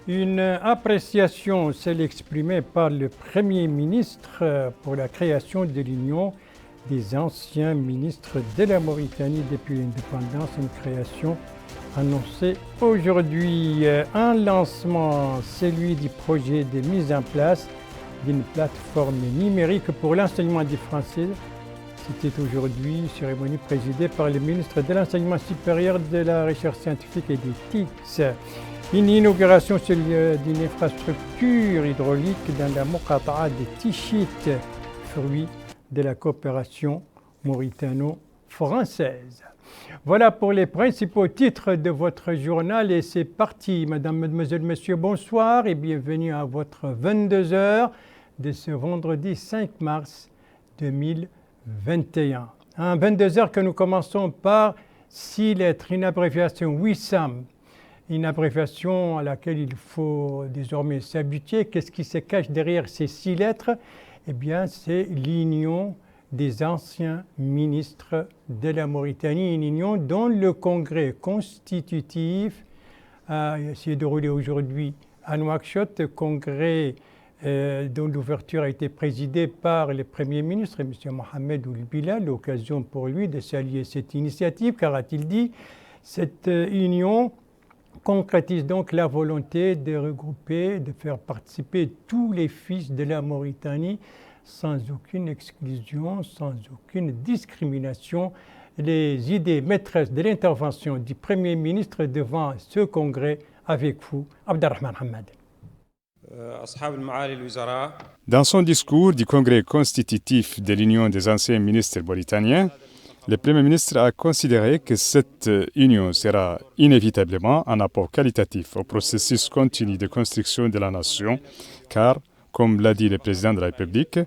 Une appréciation, celle exprimée par le Premier ministre pour la création de l'Union des anciens ministres de la Mauritanie depuis l'indépendance, une création annoncée aujourd'hui. Un lancement, celui du projet de mise en place d'une plateforme numérique pour l'enseignement du français. C'était aujourd'hui, cérémonie présidée par le ministre de l'Enseignement supérieur, de la Recherche scientifique et des TICS. Une inauguration d'une infrastructure hydraulique dans la Moqata'a de Tichit, fruit de la coopération mauritano-française. Voilà pour les principaux titres de votre journal et c'est parti. Madame, mademoiselle, monsieur, bonsoir et bienvenue à votre 22h de ce vendredi 5 mars 2021. Un 22h que nous commençons par 6 lettres, une abréviation WISAM, une abréviation à laquelle il faut désormais s'habituer. Qu'est-ce qui se cache derrière ces 6 lettres? Eh bien, c'est l'Union des anciens ministres de la Mauritanie, une union dont le congrès constitutif s'est déroulé aujourd'hui à Nouakchott, congrès dont l'ouverture a été présidée par le Premier ministre, M. Mohamed Ould Bilal, l'occasion pour lui de saluer cette initiative, car a-t-il dit, cette union concrétise donc la volonté de regrouper, de faire participer tous les fils de la Mauritanie sans aucune exclusion, sans aucune discrimination. Les idées maîtresses de l'intervention du Premier ministre devant ce congrès avec vous, Abdelrahman Hamad. Dans son discours du congrès constitutif de l'Union des anciens ministres mauritaniens, le Premier ministre a considéré que cette union sera inévitablement un apport qualitatif au processus continu de construction de la nation, car, comme l'a dit le président de la République,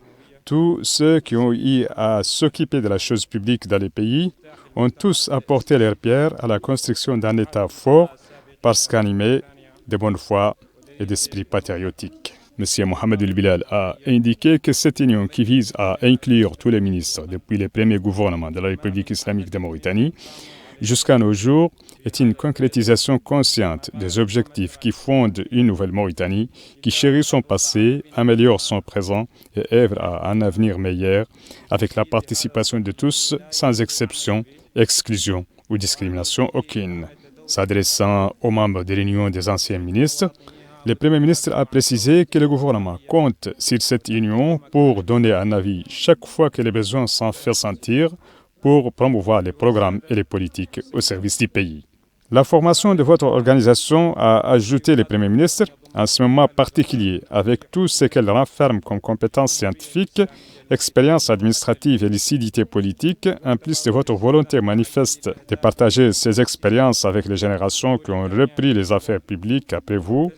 tous ceux qui ont eu à s'occuper de la chose publique dans les pays ont tous apporté leur pierre à la construction d'un État fort parce qu'animé de bonne foi et d'esprit patriotique. M. Mohamed Ould Bilal a indiqué que cette union qui vise à inclure tous les ministres depuis les premiers gouvernements de la République islamique de Mauritanie jusqu'à nos jours est une concrétisation consciente des objectifs qui fondent une nouvelle Mauritanie qui chérit son passé, améliore son présent et œuvre à un avenir meilleur avec la participation de tous sans exception, exclusion ou discrimination aucune. S'adressant aux membres de l'Union des anciens ministres, le Premier ministre a précisé que le gouvernement compte sur cette union pour donner un avis chaque fois que les besoins s'en font sentir pour promouvoir les programmes et les politiques au service du pays. La formation de votre organisation, a ajouté le Premier ministre, en ce moment particulier, avec tout ce qu'elle renferme comme compétences scientifiques, expérience administrative et lucidité politique, en plus de votre volonté manifeste de partager ces expériences avec les générations qui ont repris les affaires publiques après vous,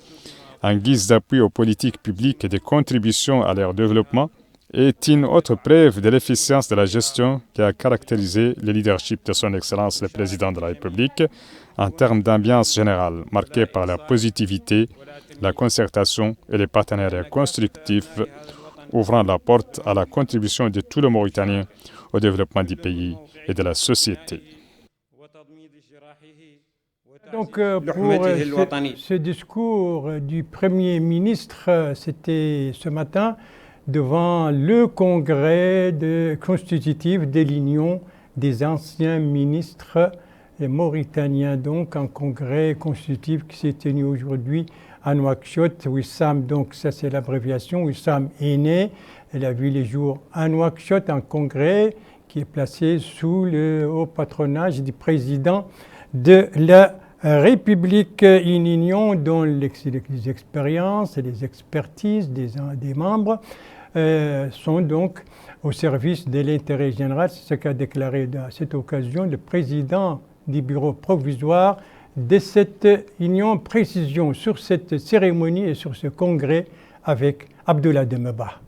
en guise d'appui aux politiques publiques et de contribution à leur développement, est une autre preuve de l'efficience de la gestion qui a caractérisé le leadership de son Excellence le Président de la République en termes d'ambiance générale marquée par la positivité, la concertation et les partenariats constructifs, ouvrant la porte à la contribution de tous les Mauritaniens au développement du pays et de la société. Donc pour ce discours du Premier ministre, c'était ce matin devant le congrès constitutif de l'Union des anciens ministres mauritaniens, donc un congrès constitutif qui s'est tenu aujourd'hui à Nouakchott. Wissam, donc ça c'est l'abréviation, Wissam est né, elle a vu les jours à Nouakchott, un congrès qui est placé sous le haut patronage du président de la République, une union dont les expériences et les expertises des membres sont donc au service de l'intérêt général. C'est ce qu'a déclaré à cette occasion le président du bureau provisoire de cette union. Précision sur cette cérémonie et sur ce congrès avec Abdullah Demeba.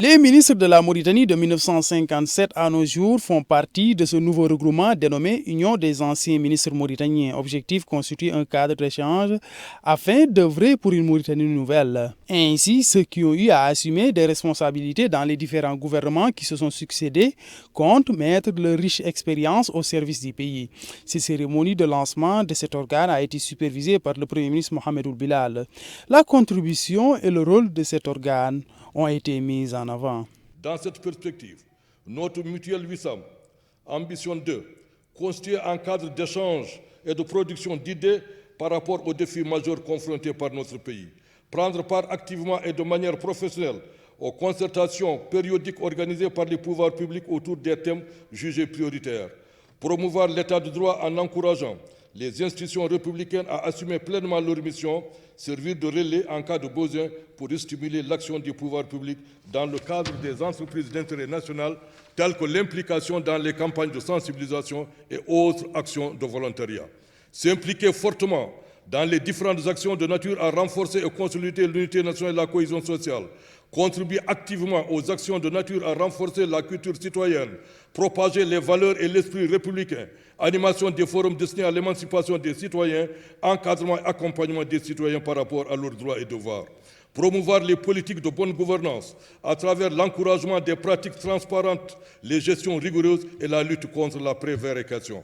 Les ministres de la Mauritanie de 1957 à nos jours font partie de ce nouveau regroupement dénommé Union des anciens ministres mauritaniens. Objectif, constituer un cadre d'échange afin d'œuvrer pour une Mauritanie nouvelle. Ainsi, ceux qui ont eu à assumer des responsabilités dans les différents gouvernements qui se sont succédés comptent mettre leur riche expérience au service du pays. Cette cérémonie de lancement de cet organe a été supervisée par le Premier ministre Mohamed Ould Bilal. La contribution et le rôle de cet organe ont été mis en avant. Dans cette perspective, notre mutuelle Wissam ambitionne de constituer un cadre d'échange et de production d'idées par rapport aux défis majeurs confrontés par notre pays. Prendre part activement et de manière professionnelle aux concertations périodiques organisées par les pouvoirs publics autour des thèmes jugés prioritaires. Promouvoir l'état de droit en encourageant les institutions républicaines à assumer pleinement leur mission, servir de relais en cas de besoin pour stimuler l'action du pouvoir public dans le cadre des entreprises d'intérêt national, telles que l'implication dans les campagnes de sensibilisation et autres actions de volontariat. S'impliquer fortement dans les différentes actions de nature à renforcer et consolider l'unité nationale et la cohésion sociale, contribuer activement aux actions de nature à renforcer la culture citoyenne, propager les valeurs et l'esprit républicain, animation des forums destinés à l'émancipation des citoyens, encadrement et accompagnement des citoyens par rapport à leurs droits et devoirs. Promouvoir les politiques de bonne gouvernance à travers l'encouragement des pratiques transparentes, les gestions rigoureuses et la lutte contre la prévarication.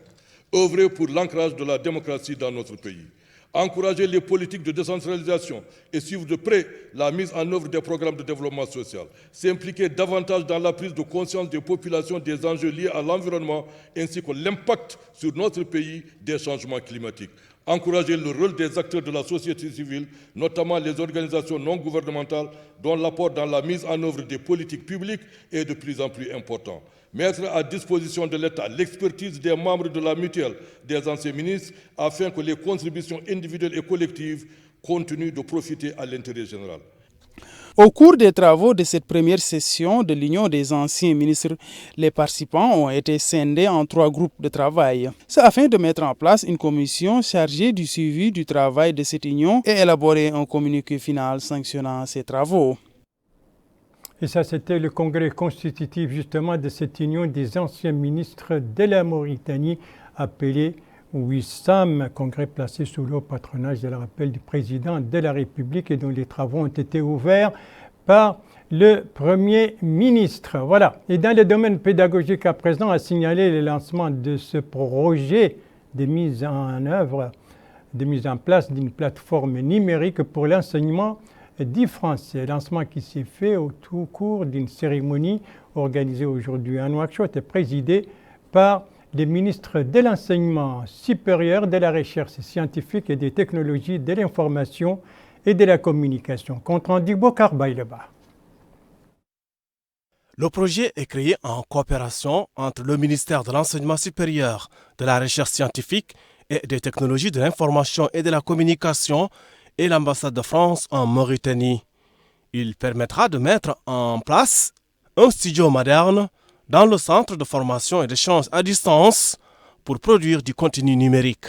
Œuvrer pour l'ancrage de la démocratie dans notre pays. Encourager les politiques de décentralisation et suivre de près la mise en œuvre des programmes de développement social. S'impliquer davantage dans la prise de conscience des populations des enjeux liés à l'environnement ainsi que l'impact sur notre pays des changements climatiques. Encourager le rôle des acteurs de la société civile, notamment les organisations non gouvernementales, dont l'apport dans la mise en œuvre des politiques publiques est de plus en plus important. Mettre à disposition de l'État l'expertise des membres de la mutuelle des anciens ministres afin que les contributions individuelles et collectives continuent de profiter à l'intérêt général. Au cours des travaux de cette première session de l'Union des anciens ministres, les participants ont été scindés en 3 groupes de travail. C'est afin de mettre en place une commission chargée du suivi du travail de cette union et élaborer un communiqué final sanctionnant ces travaux. Et ça, c'était le congrès constitutif justement de cette union des anciens ministres de la Mauritanie, appelé Wissam, congrès placé sous le patronage, je le rappelle, du président de la République et dont les travaux ont été ouverts par le Premier ministre. Voilà. Et dans le domaine pédagogique à présent, a signalé le lancement de ce projet de mise en œuvre, de mise en place d'une plateforme numérique pour l'enseignement du français. Lancement qui s'est fait au tout cours d'une cérémonie organisée aujourd'hui à Nouakchott et présidée par les ministres de l'enseignement supérieur, de la recherche scientifique et des technologies de l'information et de la communication. Compte rendu Bokar Baïleba. Le projet est créé en coopération entre le ministère de l'enseignement supérieur, de la recherche scientifique et des technologies de l'information et de la communication et l'ambassade de France en Mauritanie. Il permettra de mettre en place un studio moderne dans le centre de formation et d'échange à distance pour produire du contenu numérique.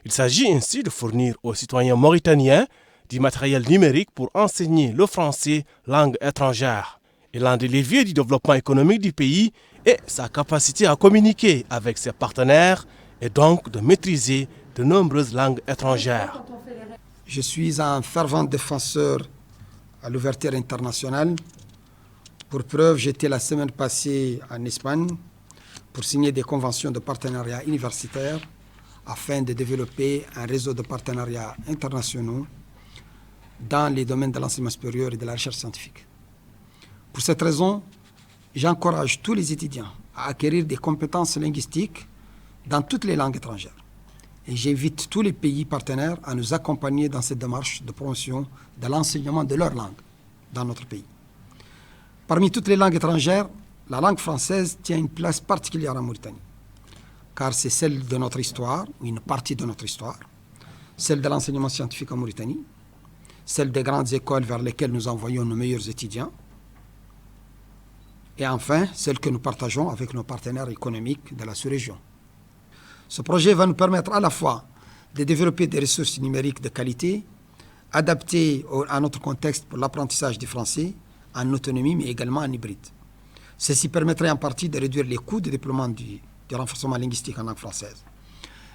Il s'agit ainsi de fournir aux citoyens mauritaniens du matériel numérique pour enseigner le français, langue étrangère. Et l'un des leviers du développement économique du pays est sa capacité à communiquer avec ses partenaires et donc de maîtriser de nombreuses langues étrangères. Je suis un fervent défenseur à l'ouverture internationale. Pour preuve, j'étais la semaine passée en Espagne pour signer des conventions de partenariat universitaire afin de développer un réseau de partenariats internationaux dans les domaines de l'enseignement supérieur et de la recherche scientifique. Pour cette raison, j'encourage tous les étudiants à acquérir des compétences linguistiques dans toutes les langues étrangères. Et j'invite tous les pays partenaires à nous accompagner dans cette démarche de promotion de l'enseignement de leur langue dans notre pays. Parmi toutes les langues étrangères, la langue française tient une place particulière en Mauritanie, car c'est celle de notre histoire, ou une partie de notre histoire, celle de l'enseignement scientifique en Mauritanie, celle des grandes écoles vers lesquelles nous envoyons nos meilleurs étudiants, et enfin, celle que nous partageons avec nos partenaires économiques de la sous-région. Ce projet va nous permettre à la fois de développer des ressources numériques de qualité, adaptées à notre contexte pour l'apprentissage du français, en autonomie, mais également en hybride. Ceci permettrait en partie de réduire les coûts de déploiement du renforcement linguistique en langue française.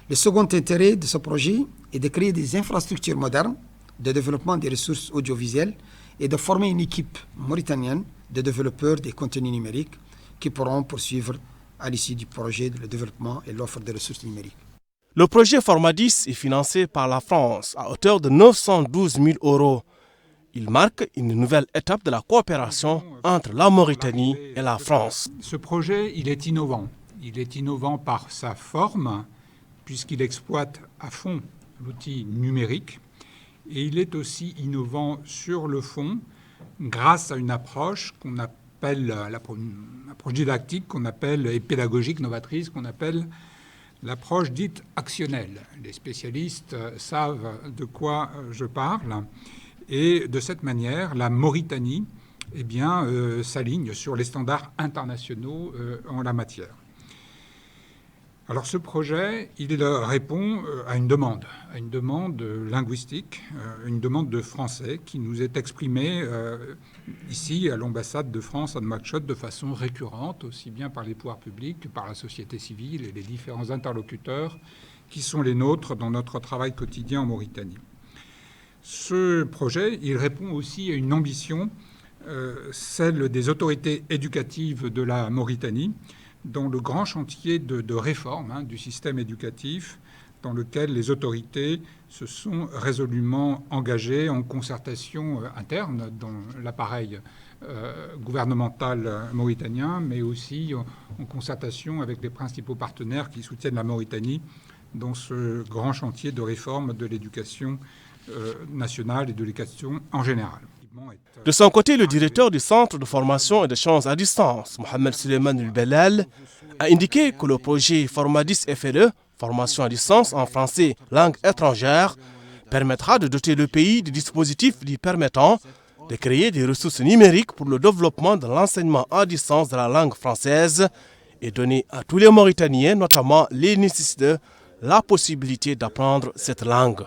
Le second intérêt de ce projet est de créer des infrastructures modernes de développement des ressources audiovisuelles et de former une équipe mauritanienne de développeurs des contenus numériques qui pourront poursuivre à l'issue du projet le développement et l'offre de ressources numériques. Le projet Formadis est financé par la France à hauteur de 912 000 €. Il marque une nouvelle étape de la coopération entre la Mauritanie et la France. Ce projet, il est innovant. Il est innovant par sa forme, puisqu'il exploite à fond l'outil numérique. Et il est aussi innovant sur le fond, grâce à une approche qu'on appelle, l'approche didactique qu'on appelle, et pédagogique, novatrice, qu'on appelle l'approche dite actionnelle. Les spécialistes savent de quoi je parle. Et de cette manière, la Mauritanie s'aligne sur les standards internationaux en la matière. Alors ce projet, il répond à une demande linguistique, une demande de français qui nous est exprimée ici à l'ambassade de France à Nouakchott de façon récurrente, aussi bien par les pouvoirs publics que par la société civile et les différents interlocuteurs qui sont les nôtres dans notre travail quotidien en Mauritanie. Ce projet, il répond aussi à une ambition, celle des autorités éducatives de la Mauritanie, dans le grand chantier de réforme du système éducatif, dans lequel les autorités se sont résolument engagées en concertation interne dans l'appareil gouvernemental mauritanien, mais aussi en concertation avec les principaux partenaires qui soutiennent la Mauritanie dans ce grand chantier de réforme de l'éducation nationale et de l'éducation en général. De son côté, le directeur du Centre de formation et d'échange à distance, Mohamed Suleiman El-Belal, a indiqué que le projet Formadis FLE, formation à distance en français, langue étrangère, permettra de doter le pays de dispositifs lui permettant de créer des ressources numériques pour le développement de l'enseignement à distance de la langue française et donner à tous les Mauritaniens, notamment les nécessiteux, la possibilité d'apprendre cette langue.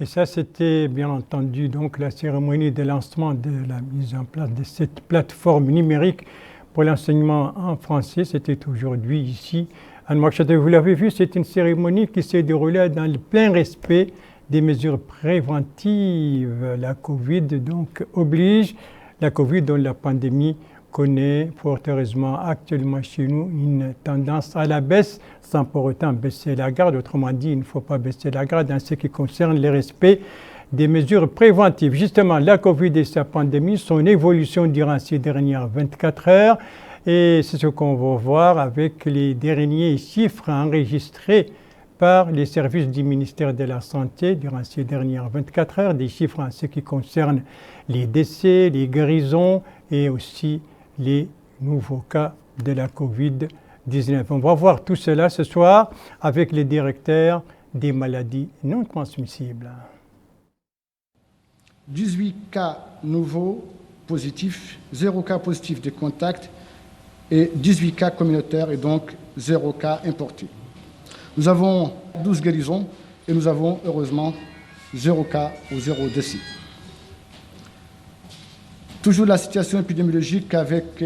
Et ça, c'était bien entendu donc la cérémonie de lancement de la mise en place de cette plateforme numérique pour l'enseignement en français. C'était aujourd'hui ici à Nouakchott. Vous l'avez vu, c'est une cérémonie qui s'est déroulée dans le plein respect des mesures préventives. La Covid donc oblige, la Covid dont la pandémie connaît fort heureusement actuellement chez nous une tendance à la baisse sans pour autant baisser la garde. Autrement dit, il ne faut pas baisser la garde en ce qui concerne le respect des mesures préventives. Justement, la Covid et sa pandémie, son évolution durant ces dernières 24 heures, et c'est ce qu'on va voir avec les derniers chiffres enregistrés par les services du ministère de la Santé durant ces dernières 24 heures, des chiffres en ce qui concerne les décès, les guérisons et aussi les nouveaux cas de la Covid-19. On va voir tout cela ce soir avec les directeurs des maladies non transmissibles. 18 cas nouveaux positifs, 0 cas positifs de contact et 18 cas communautaires et donc 0 cas importés. Nous avons 12 guérisons et nous avons heureusement 0 cas ou 0 décès. Toujours la situation épidémiologique avec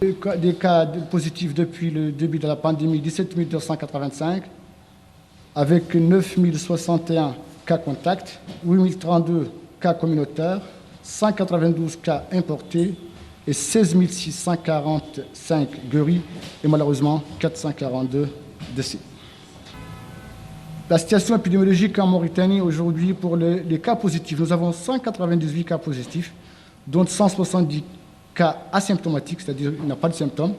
des cas positifs depuis le début de la pandémie, 17 285, avec 9 061 cas contacts, 8 032 cas communautaires, 192 cas importés et 16 645 guéris et malheureusement 442 décès. La situation épidémiologique en Mauritanie aujourd'hui pour les cas positifs, nous avons 198 cas positifs, dont 170 cas asymptomatiques, c'est-à-dire il n'a pas de symptômes,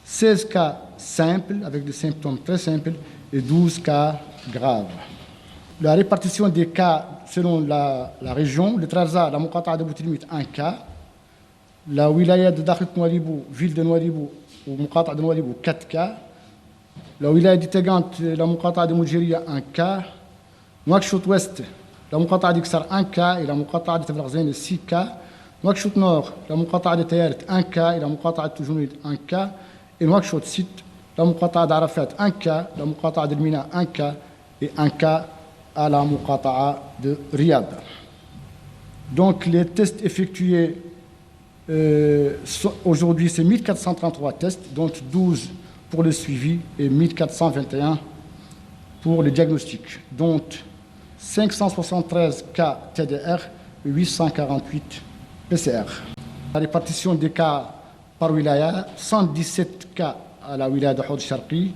16 cas simples avec des symptômes très simples et 12 cas graves. La répartition des cas selon la région, le Trarza, la Muqata'a de Boutilmit, 1 cas, la wilaya de Dakhit Nouadhibou, ville de Nouadhibou, ou Muqata'a de Nouadhibou, 4 cas, la wilaya de Tegant, la Muqata'a de Moudjiria, 1 cas, Nouakchott Ouest, la Muqata'a d'Iksar, 1 cas, et la Muqata'a de Taflarzaine, 6 cas, Nouakchott Nord, la Muqata'a de Tayaret, 1 cas, et la Muqata'a de Toujounid, 1 cas, et Nouakchott Sud, la Muqata'a d'Arafat, 1 cas, la Muqata'a de Mina, 1 cas, et 1 cas à la Muqata'a de Riyad. Donc les tests effectués aujourd'hui, c'est 1433 tests, dont 12 pour le suivi et 1421 pour le diagnostic, dont 573 cas TDR et 848 PCR. La répartition des cas par wilaya, 117 cas à la wilaya de Houd Sharqi,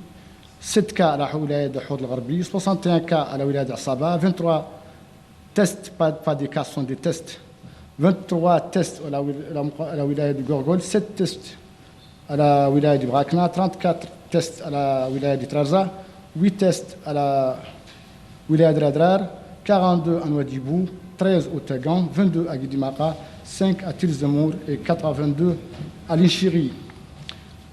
7 cas à la wilaya de Houd al-Gharbi, 61 cas à la wilaya d'Asaba, 23 tests, pas des cas, ce sont des tests. 23 tests à la wilaya de Gorgol, 7 tests à la wilaya du Brakna, 34 tests à la wilaya de Trarza, 8 tests à la wilaya de Radrar, 42 à Nouadhibou, 13 au Tagan, 22 à Guidimaka, 5 à Tilzemour et 82 à Linchiri.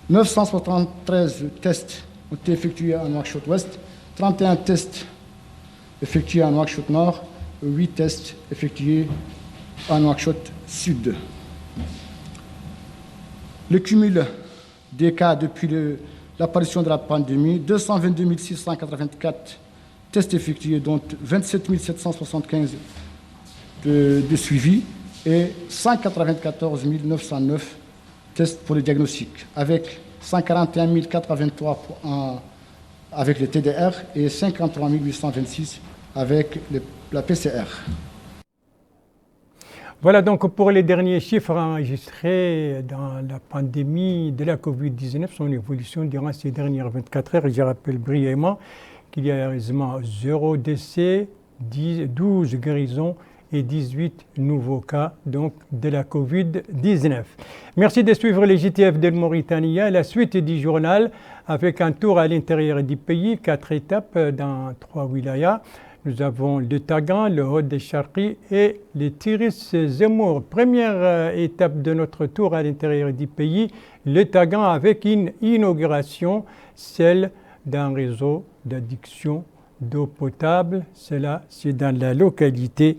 973 tests ont été effectués à Nouakchott-Ouest, 31 tests effectués à Nouakchott-Nord, 8 tests effectués à Nouakchott-Sud. Le cumul des cas depuis l'apparition de la pandémie, 222 684 tests effectués, dont 27 775 de suivi et 194 909 tests pour le diagnostic, avec 141 423 avec le TDR et 53 826 avec la PCR. Voilà donc pour les derniers chiffres enregistrés dans la pandémie de la Covid-19, son évolution durant ces dernières 24 heures. Je rappelle brièvement qu'il y a heureusement 0 décès, 12 guérisons et 18 nouveaux cas donc, de la Covid-19. Merci de suivre les JTF de Mauritanie. La suite du journal avec un tour à l'intérieur du pays, 4 étapes dans 3 wilayas. Nous avons le Tagan, le Houd Sharqi et le Tiris Zemour. Première étape de notre tour à l'intérieur du pays, le Tagan avec une inauguration, celle d'un réseau d'adduction d'eau potable. Cela, c'est dans la localité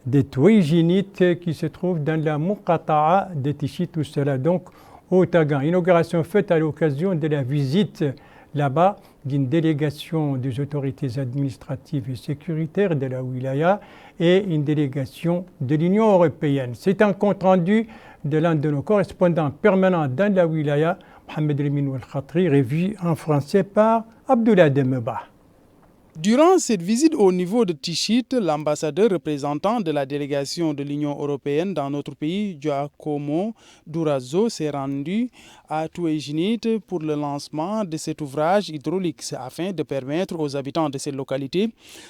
de Touijinit qui se trouve dans la Muqata'a de Tichit, tout cela donc au Tagan. Inauguration faite à l'occasion de la visite là-bas d'une délégation des autorités administratives et sécuritaires de la wilaya et une délégation de l'Union européenne. C'est un compte-rendu de l'un de nos correspondants permanents dans la wilaya, Mohamed Lemine Ouel-Khatri, revu en français par Abdoulaye Demeba. Durant cette visite au niveau de Tichit, l'ambassadeur représentant de la délégation de l'Union européenne dans notre pays, Giacomo Durazo, s'est rendu à Touijinit pour le lancement de cet ouvrage hydraulique afin de permettre aux habitants de cette localité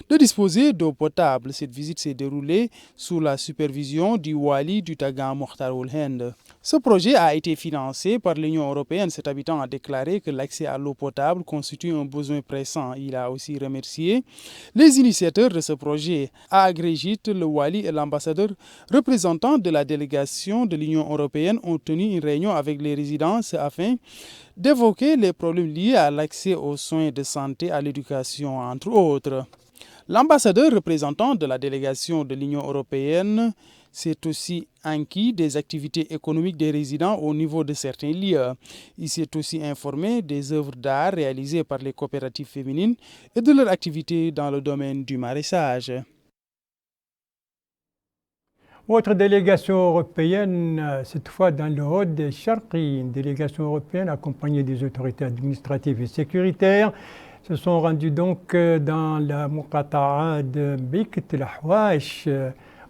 de disposer d'eau potable. Cette visite s'est déroulée sous la supervision du Wali du Tagan Mokhtar Ould-Hend. Ce projet a été financé par l'Union européenne. Cet habitant a déclaré que l'accès à l'eau potable constitue un besoin pressant. Il a aussi remercié les initiateurs de ce projet. À Agrégit, le Wali et l'ambassadeur représentant de la délégation de l'Union européenne ont tenu une réunion avec les résidents afin d'évoquer les problèmes liés à l'accès aux soins de santé, à l'éducation, entre autres. L'ambassadeur représentant de la délégation de l'Union européenne s'est aussi inquiet des activités économiques des résidents au niveau de certains lieux. Il s'est aussi informé des œuvres d'art réalisées par les coopératives féminines et de leurs activités dans le domaine du maraîchage. Autre délégation européenne, cette fois dans le Houd Sharqi, une délégation européenne accompagnée des autorités administratives et sécuritaires, se sont rendus donc dans la Muqata'a de Bikt el-Ahwash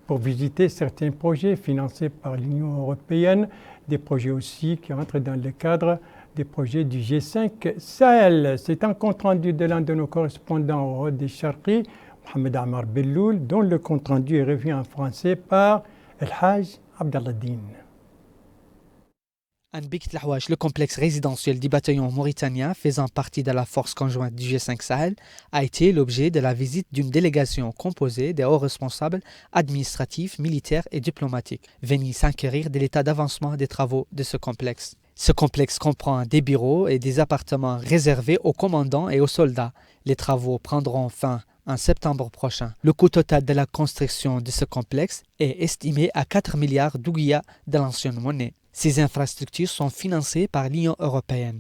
pour visiter certains projets financés par l'Union européenne, des projets aussi qui entrent dans le cadre des projets du G5 Sahel. C'est un compte-rendu de l'un de nos correspondants au Houd Sharqi, Mohamed Amar Belloul, dont le compte-rendu est revu en français par El Haj Abdalladdin. À Bikt el-Ahwash, le complexe résidentiel du bataillon mauritanien faisant partie de la force conjointe du G5 Sahel a été l'objet de la visite d'une délégation composée des hauts responsables administratifs, militaires et diplomatiques, venus s'enquérir de l'état d'avancement des travaux de ce complexe. Ce complexe comprend des bureaux et des appartements réservés aux commandants et aux soldats. Les travaux prendront fin en septembre prochain. Le coût total de la construction de ce complexe est estimé à 4 milliards d'ouguiyas de l'ancienne monnaie. Ces infrastructures sont financées par l'Union européenne.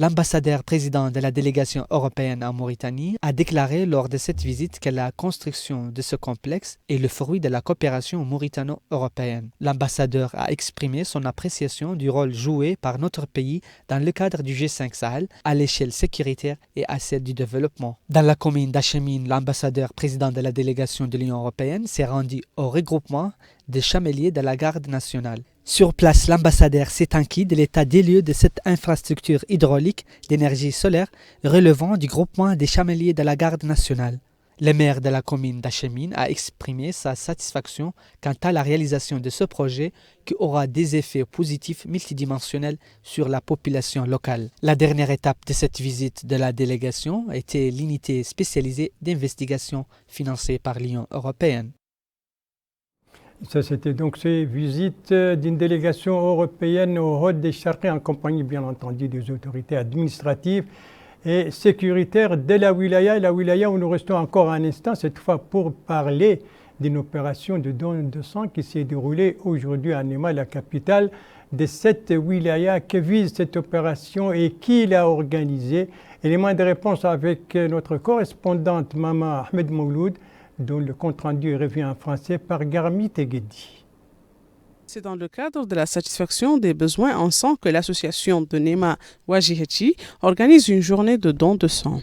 L'ambassadeur président de la délégation européenne en Mauritanie a déclaré lors de cette visite que la construction de ce complexe est le fruit de la coopération mauritano-européenne. L'ambassadeur a exprimé son appréciation du rôle joué par notre pays dans le cadre du G5 Sahel à l'échelle sécuritaire et à celle du développement. Dans la commune d'Achemine, l'ambassadeur président de la délégation de l'Union européenne s'est rendu au regroupement des chameliers de la garde nationale. Sur place, l'ambassadeur s'est inquiet de l'état des lieux de cette infrastructure hydraulique d'énergie solaire relevant du groupement des chameliers de la garde nationale. Le maire de la commune d'Achemine a exprimé sa satisfaction quant à la réalisation de ce projet qui aura des effets positifs multidimensionnels sur la population locale. La dernière étape de cette visite de la délégation était l'unité spécialisée d'investigation financée par l'Union européenne. Ça, c'était donc ces visites d'une délégation européenne au Hod des Charqi en compagnie, bien entendu, des autorités administratives et sécuritaires de la wilaya. La wilaya où nous restons encore un instant, cette fois pour parler d'une opération de don de sang qui s'est déroulée aujourd'hui à Nema, la capitale de cette wilaya. Que vise cette opération et qui l'a organisée? Élément de réponse avec notre correspondante Maman Ahmed Mouloud, dont le compte-rendu revient en français par Garmi Teguedi. C'est dans le cadre de la satisfaction des besoins en sang que l'association de Nema Wajihechi organise une journée de don de sang.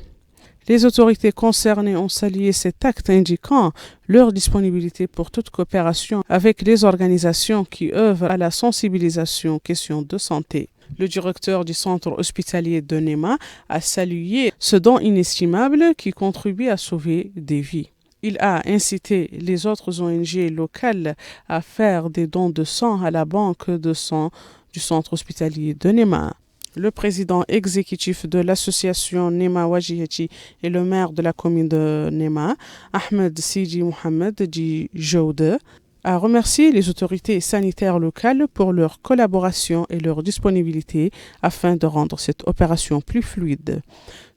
Les autorités concernées ont salué cet acte indiquant leur disponibilité pour toute coopération avec les organisations qui œuvrent à la sensibilisation aux questions de santé. Le directeur du centre hospitalier de Nema a salué ce don inestimable qui contribue à sauver des vies. Il a incité les autres ONG locales à faire des dons de sang à la banque de sang du centre hospitalier de Nema. Le président exécutif de l'association Nema Wajihechi et le maire de la commune de Nema, Ahmed Sidi Mohamed Di Joude, a remercié les autorités sanitaires locales pour leur collaboration et leur disponibilité afin de rendre cette opération plus fluide.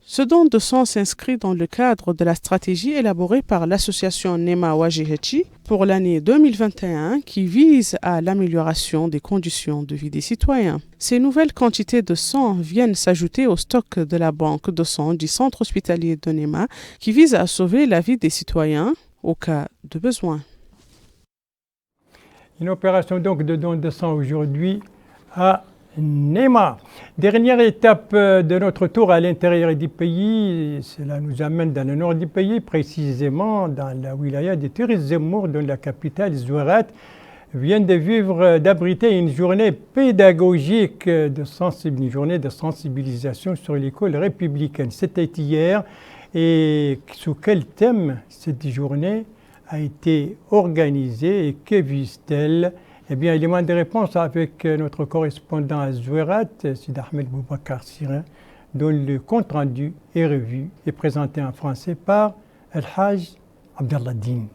Ce don de sang s'inscrit dans le cadre de la stratégie élaborée par l'association Nema Wajihechi pour l'année 2021 qui vise à l'amélioration des conditions de vie des citoyens. Ces nouvelles quantités de sang viennent s'ajouter au stock de la banque de sang du centre hospitalier de Nema qui vise à sauver la vie des citoyens au cas de besoin. Une opération donc de don de sang aujourd'hui à Nema. Dernière étape de notre tour à l'intérieur du pays, cela nous amène dans le nord du pays, précisément dans la wilaya de Tiris Zemmour, dont la capitale Zouerat vient d'abriter une journée pédagogique une journée de sensibilisation sur l'école républicaine. C'était hier. Et sous quel thème cette journée a été organisée et que vise-t-elle? Eh bien, élément de réponse avec notre correspondant à Zouerat, Sid Ahmed Boubacar Sirin, dont le compte-rendu est revu et présenté en français par El-Hajj Abdallah Din.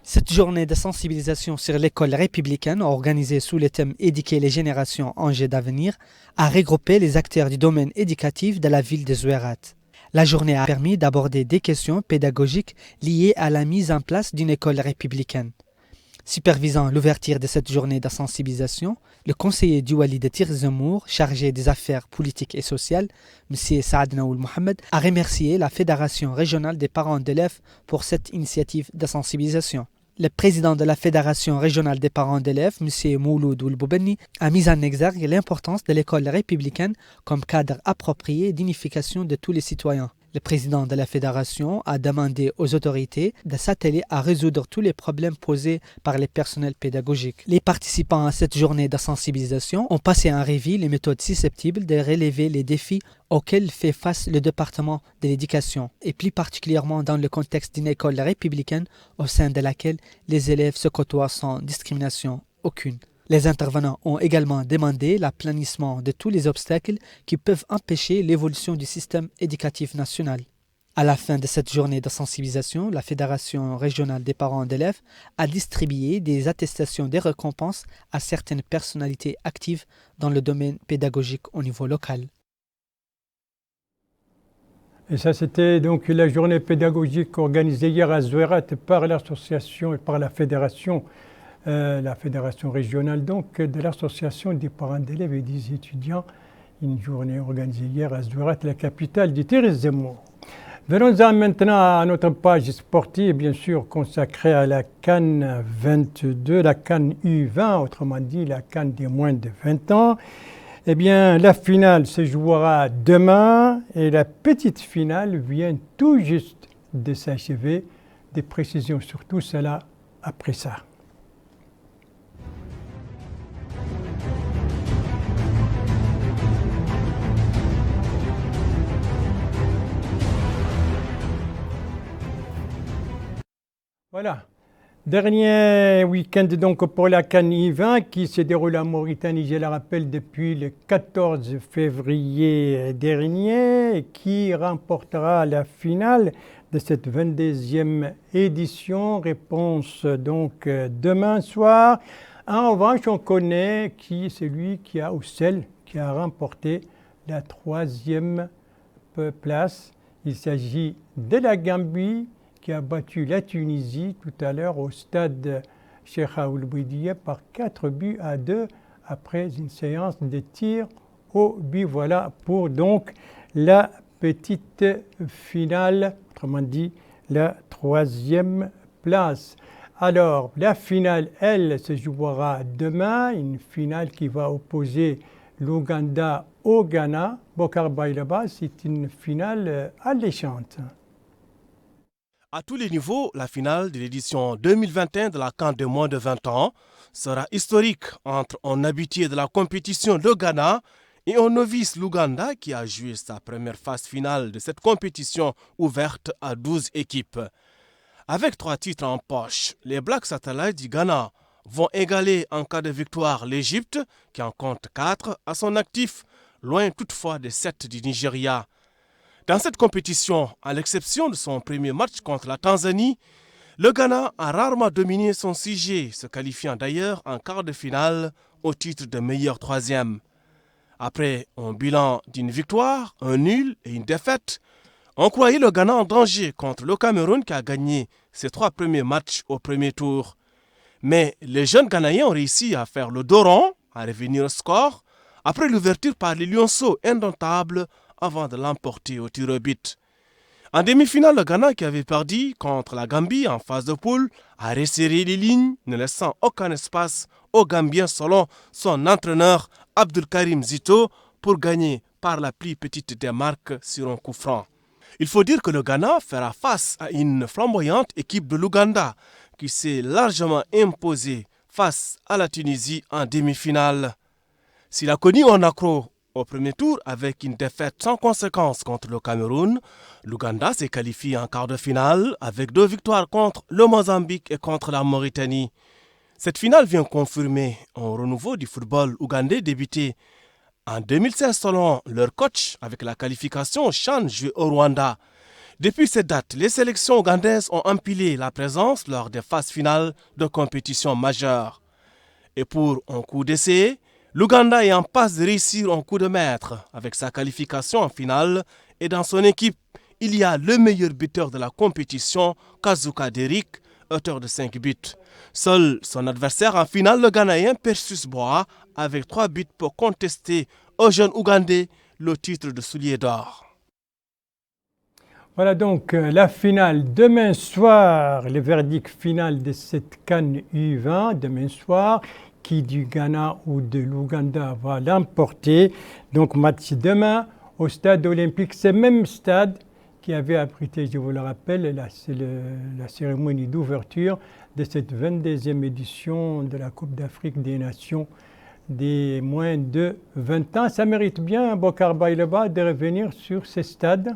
Cette journée de sensibilisation sur l'école républicaine, organisée sous le thème « Éduquer les générations enjeux d'avenir », a regroupé les acteurs du domaine éducatif de la ville de Zouerat. La journée a permis d'aborder des questions pédagogiques liées à la mise en place d'une école républicaine. Supervisant l'ouverture de cette journée de sensibilisation, le conseiller du Wali de Tiris Zemmour, chargé des affaires politiques et sociales, M. Saad Naoul Mohamed, a remercié la Fédération régionale des parents d'élèves pour cette initiative de sensibilisation. Le président de la Fédération régionale des parents d'élèves, M. Mouloud Oulboubenni, a mis en exergue l'importance de l'école républicaine comme cadre approprié d'unification de tous les citoyens. Le président de la fédération a demandé aux autorités de s'atteler à résoudre tous les problèmes posés par les personnels pédagogiques. Les participants à cette journée de sensibilisation ont passé en revue les méthodes susceptibles de relever les défis auxquels fait face le département de l'éducation, et plus particulièrement dans le contexte d'une école républicaine au sein de laquelle les élèves se côtoient sans discrimination aucune. Les intervenants ont également demandé l'aplanissement de tous les obstacles qui peuvent empêcher l'évolution du système éducatif national. À la fin de cette journée de sensibilisation, la Fédération régionale des parents d'élèves a distribué des attestations de récompenses à certaines personnalités actives dans le domaine pédagogique au niveau local. Et ça, c'était donc la journée pédagogique organisée hier à Zouerat par l'association et par la fédération régionale donc de l'association des parents d'élèves et des étudiants Une journée organisée hier à Zourat, la capitale du Tiris Zemmour. Venons-en maintenant à notre page sportive, bien sûr consacrée à la CAN 22, la CAN U20, autrement dit la CAN des moins de 20 ans. Eh bien, la finale se jouera demain et la petite finale vient tout juste de s'achever. Des précisions sur tout cela après ça. Voilà, dernier week-end donc pour la CAN U20 qui se déroule en Mauritanie, je le rappelle, depuis le 14 février dernier et qui remportera la finale de cette 22e édition. Réponse donc demain soir. En revanche, on connaît qui est celui qui a, ou celle qui a remporté la 3e place. Il s'agit de la Gambie, qui a battu la Tunisie tout à l'heure au stade Cheikh Ould Bouidia par 4-2 après une séance de tir au but. Voilà pour donc la petite finale, autrement dit la 3e place. Alors la finale, elle, se jouera demain, une finale qui va opposer l'Ouganda au Ghana. Bokar Bailaba, c'est une finale alléchante. À tous les niveaux, la finale de l'édition 2021 de la CAN de moins de 20 ans sera historique entre un habitué de la compétition, le Ghana, et un novice, l'Ouganda, qui a joué sa première phase finale de cette compétition ouverte à 12 équipes. Avec 3 titres en poche, les Black Satellites du Ghana vont égaler en cas de victoire l'Égypte, qui en compte 4 à son actif, loin toutefois des 7 du Nigeria. Dans cette compétition, à l'exception de son premier match contre la Tanzanie, le Ghana a rarement dominé son sujet, se qualifiant d'ailleurs en quart de finale au titre de meilleur 3e. Après un bilan d'une victoire, un nul et une défaite, on croyait le Ghana en danger contre le Cameroun qui a gagné ses 3 premiers matchs au premier tour. Mais les jeunes Ghanéens ont réussi à faire le dos rond, à revenir au score, après l'ouverture par les Lionceaux indomptables avant de l'emporter au tir au but. En demi-finale, le Ghana, qui avait perdu contre la Gambie en phase de poule, a resserré les lignes, ne laissant aucun espace aux Gambiens selon son entraîneur Abdul Karim Zito pour gagner par la plus petite des marques sur un coup franc. Il faut dire que le Ghana fera face à une flamboyante équipe de l'Ouganda qui s'est largement imposée face à la Tunisie en demi-finale. S'il a connu un accroc au premier tour avec une défaite sans conséquence contre le Cameroun, l'Ouganda s'est qualifié en quart de finale avec 2 victoires contre le Mozambique et contre la Mauritanie. Cette finale vient confirmer un renouveau du football ougandais débuté en 2016 selon leur coach avec la qualification au CHAN joué au Rwanda. Depuis cette date, les sélections ougandaises ont empilé la présence lors des phases finales de compétitions majeures. Et pour un coup d'essai, l'Ouganda est en passe de réussir un coup de maître avec sa qualification en finale et dans son équipe, il y a le meilleur buteur de la compétition, Kazuka Derrick, auteur de 5 buts. Seul son adversaire en finale, le Ghanéen Perseus Boa, avec 3 buts pour contester au jeune Ougandais le titre de soulier d'or. Voilà donc la finale demain soir, le verdict final de cette CAN U20 demain soir. Qui du Ghana ou de l'Ouganda va l'emporter. Donc match demain au stade olympique, ce même stade qui avait abrité, je vous le rappelle, la cérémonie d'ouverture de cette 22e édition de la Coupe d'Afrique des Nations des moins de 20 ans. Ça mérite bien, Bokar Bailaba, de revenir sur ce stade.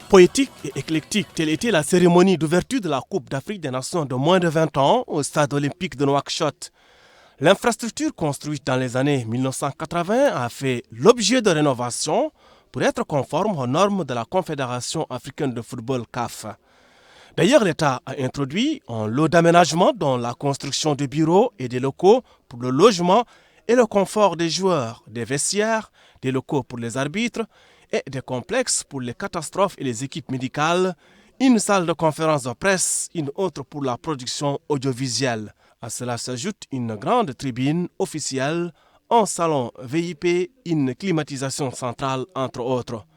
Poétique et éclectique, telle était la cérémonie d'ouverture de la Coupe d'Afrique des Nations de moins de 20 ans au stade olympique de Nouakchott. L'infrastructure construite dans les années 1980 a fait l'objet de rénovation pour être conforme aux normes de la Confédération africaine de football CAF. D'ailleurs, l'État a introduit un lot d'aménagements dont la construction de bureaux et des locaux pour le logement et le confort des joueurs, des vestiaires, des locaux pour les arbitres et des complexes pour les catastrophes et les équipes médicales, une salle de conférence de presse, une autre pour la production audiovisuelle. À cela s'ajoute une grande tribune officielle, un salon VIP, une climatisation centrale, entre autres.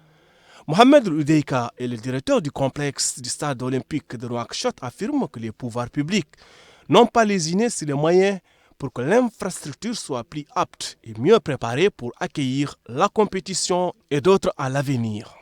Mohamed Roudeika est le directeur du complexe du stade olympique de Nouakchott, affirme que les pouvoirs publics n'ont pas lésiné sur les moyens pour que l'infrastructure soit plus apte et mieux préparée pour accueillir la compétition et d'autres à l'avenir.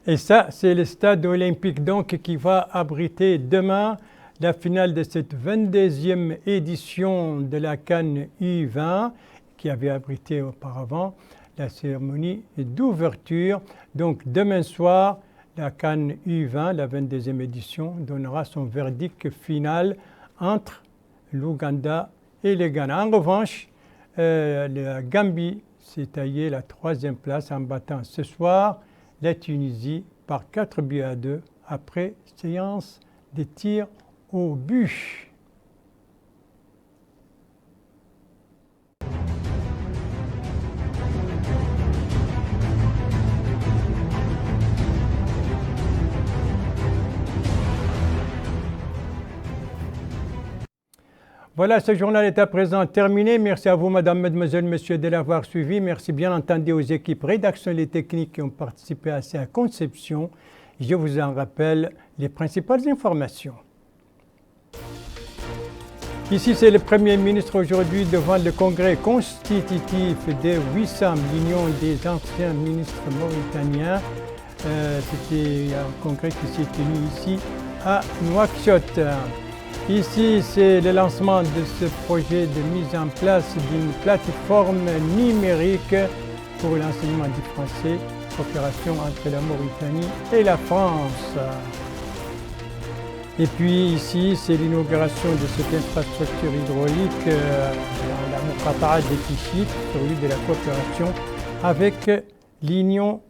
Et ça, c'est le stade olympique donc qui va abriter demain la finale de cette 22e édition de la CAN U20 qui avait abrité auparavant la cérémonie d'ouverture. Donc demain soir, la CAN U20, la 22e édition, donnera son verdict final entre l'Ouganda et le Ghana. En revanche, la Gambie s'est taillée la 3e place en battant ce soir la Tunisie par 4-2 après séance de tirs au but. Voilà, ce journal est à présent terminé. Merci à vous, madame, mademoiselle, monsieur, de l'avoir suivi. Merci bien entendu aux équipes rédactionnelles et techniques qui ont participé à sa conception. Je vous en rappelle les principales informations. Ici, c'est le Premier ministre aujourd'hui devant le Congrès constitutif de WISAM, l'Union des anciens ministres mauritaniens. C'était un congrès qui s'est tenu ici à Nouakchott. Ici, c'est le lancement de ce projet de mise en place d'une plateforme numérique pour l'enseignement du français, coopération entre la Mauritanie et la France. Et puis ici, c'est l'inauguration de cette infrastructure hydraulique dans la Moukata'a de Tichit, celui de la coopération avec l'Union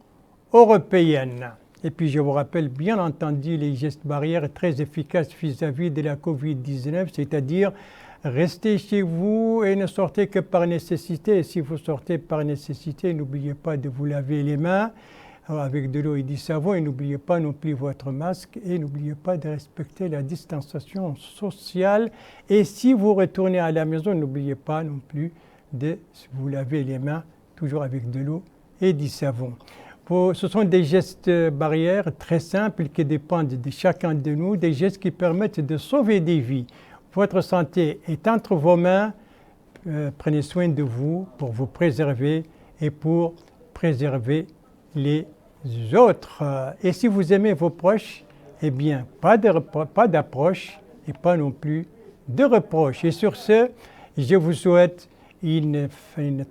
européenne. Et puis je vous rappelle bien entendu les gestes barrières très efficaces vis-à-vis de la Covid-19, c'est-à-dire restez chez vous et ne sortez que par nécessité. Et si vous sortez par nécessité, n'oubliez pas de vous laver les mains avec de l'eau et du savon et n'oubliez pas non plus votre masque et n'oubliez pas de respecter la distanciation sociale. Et si vous retournez à la maison, n'oubliez pas non plus de vous laver les mains toujours avec de l'eau et du savon. Ce sont des gestes barrières très simples qui dépendent de chacun de nous, des gestes qui permettent de sauver des vies. Votre santé est entre vos mains. Prenez soin de vous pour vous préserver et pour préserver les autres. Et si vous aimez vos proches, eh bien, pas d'approche et pas non plus de reproche. Et sur ce, je vous souhaite une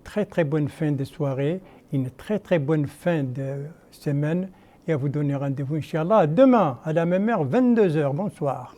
très très bonne fin de soirée, une très très bonne fin de semaine et à vous donner rendez-vous, Inch'Allah, demain à la même heure, 22h. Bonsoir.